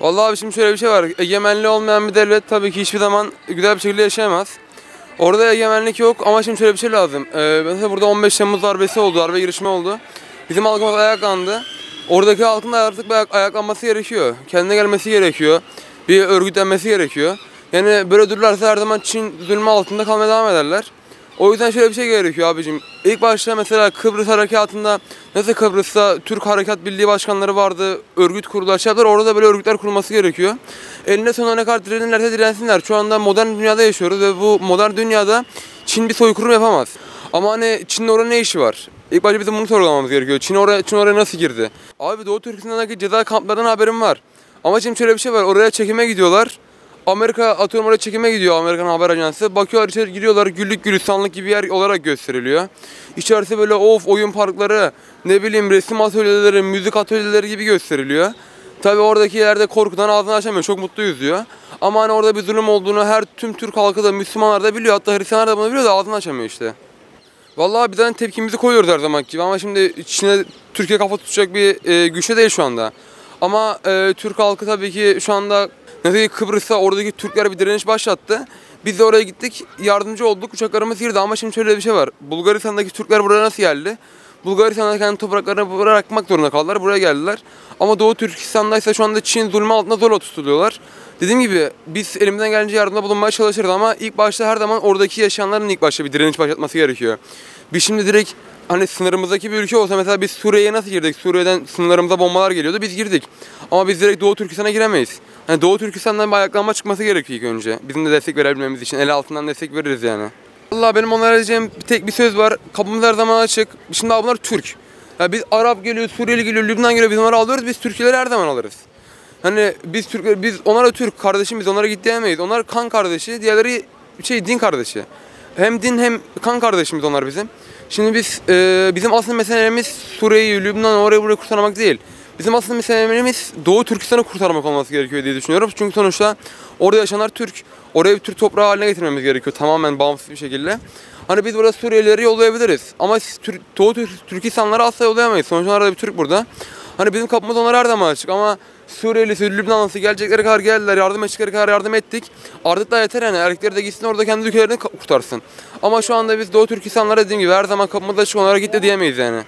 Vallahi abi şimdi şöyle bir şey var. Egemenliği olmayan bir devlet tabii ki hiçbir zaman güzel bir şekilde yaşayamaz. Orada egemenlik yok ama şimdi şöyle bir şey lazım. Mesela burada 15 Temmuz darbesi oldu, darbe girişimi oldu. Bizim halkımız ayaklandı. Oradaki halkın da artık bir ayaklanması gerekiyor. Kendine gelmesi gerekiyor. Bir örgütlenmesi gerekiyor. Yani böyle dururlarsa her zaman Çin zulmü altında kalmaya devam ederler. O yüzden şöyle bir şey gerekiyor abicim. İlk başta mesela Kıbrıs harekatında nasıl Kıbrıs'ta Türk Harekat Birliği başkanları vardı, örgüt kurdular, şey yaptılar. Orada da böyle örgütler kurulması gerekiyor. Eninde sonuna ne kadar direnirlerse dirensinler. Şu anda modern dünyada yaşıyoruz ve bu modern dünyada Çin bir soykırım yapamaz. Ama hani Çin'in orada ne işi var? İlk başta bizim bunu sorgulamamız gerekiyor. Çin oraya nasıl girdi? Abi Doğu Türkistan'daki ceza kamplarından haberim var. Ama şimdi şöyle bir şey var. Oraya çekime gidiyorlar. Amerika atıyorum oraya çekime gidiyor, Amerikan haber ajansı. Bakıyorlar içeri giriyorlar, güllük gülistanlık gibi yer olarak gösteriliyor. İçerisi böyle oyun parkları, ne bileyim resim atölyeleri, müzik atölyeleri gibi gösteriliyor. Tabi oradaki yerde korkudan ağzını açamıyor, çok mutluyuz diyor. Ama hani orada bir zulüm olduğunu tüm Türk halkı da, Müslümanlar da biliyor, hatta Hristiyanlar da bunu biliyor da ağzını açamıyor işte. Vallahi biz hani tepkimizi koyuyoruz her zaman gibi ama şimdi Çin'e, Türkiye kafa tutacak bir güçte değil şu anda. Ama Türk halkı tabii ki şu anda mesela Kıbrıs'ta oradaki Türkler bir direniş başlattı. Biz de oraya gittik, yardımcı olduk, uçaklarımız girdi ama şimdi şöyle bir şey var. Bulgaristan'daki Türkler buraya nasıl geldi? Bulgaristan'da kendi topraklarını bırakmak zorunda kaldılar, buraya geldiler. Ama Doğu Türkistan'da ise şu anda Çin zulmü altında zorla tutuluyorlar. Dediğim gibi biz elimizden gelince yardımda bulunmaya çalışırız ama ilk başta her zaman oradaki yaşayanların ilk başta bir direniş başlatması gerekiyor. Biz şimdi direkt hani sınırımızdaki bir ülke olsa mesela biz Suriye'ye nasıl girdik? Suriye'den sınırlarımıza bombalar geliyordu, biz girdik. Ama biz direkt Doğu Türkistan'a giremeyiz. Yani Doğu Türkistan'dan bir ayaklanma çıkması gerekiyor ilk önce. Bizim de destek verebilmemiz için el altından destek veririz yani. Vallahi benim onlara diyeceğim tek bir söz var. Kapımız her zaman açık. Şimdi bunlar Türk. Ya biz Arap geliyor, Suriyeli geliyor, Lübnan geliyor, biz onları alıyoruz. Biz Türkiye'leri her zaman alırız. Hani biz Türkler, biz onlara Türk kardeşim, biz onlara git diyemeyiz. Onlar kan kardeşi, diğerleri din kardeşi. Hem din hem kan kardeşimiz onlar bizim. Şimdi bizim asıl meselemiz Suriye'yi, Lübnan'ı oraya buraya kurtarmak değil. Bizim asıl meselemiz Doğu Türkistan'ı kurtarmak olması gerekiyor diye düşünüyorum. Çünkü sonuçta orada yaşayanlar Türk. Oraya bir Türk toprağı haline getirmemiz gerekiyor tamamen bağımsız bir şekilde. Hani biz burada Suriyelileri yollayabiliriz. Ama Doğu Türkistanları asla yollayamayız. Sonuçta orada bir Türk burada. Hani bizim kapımız onlara her zaman açık ama Suriyelisi, Lübnanlısı gelecekleri kadar geldiler, yardım edecekleri kadar yardım ettik. Artık da yeter yani, erkekleri de gitsin orada kendi ülkelerini kurtarsın. Ama şu anda biz Doğu Türkistanlara dediğim gibi her zaman kapımız açık, onlara git de diyemeyiz yani.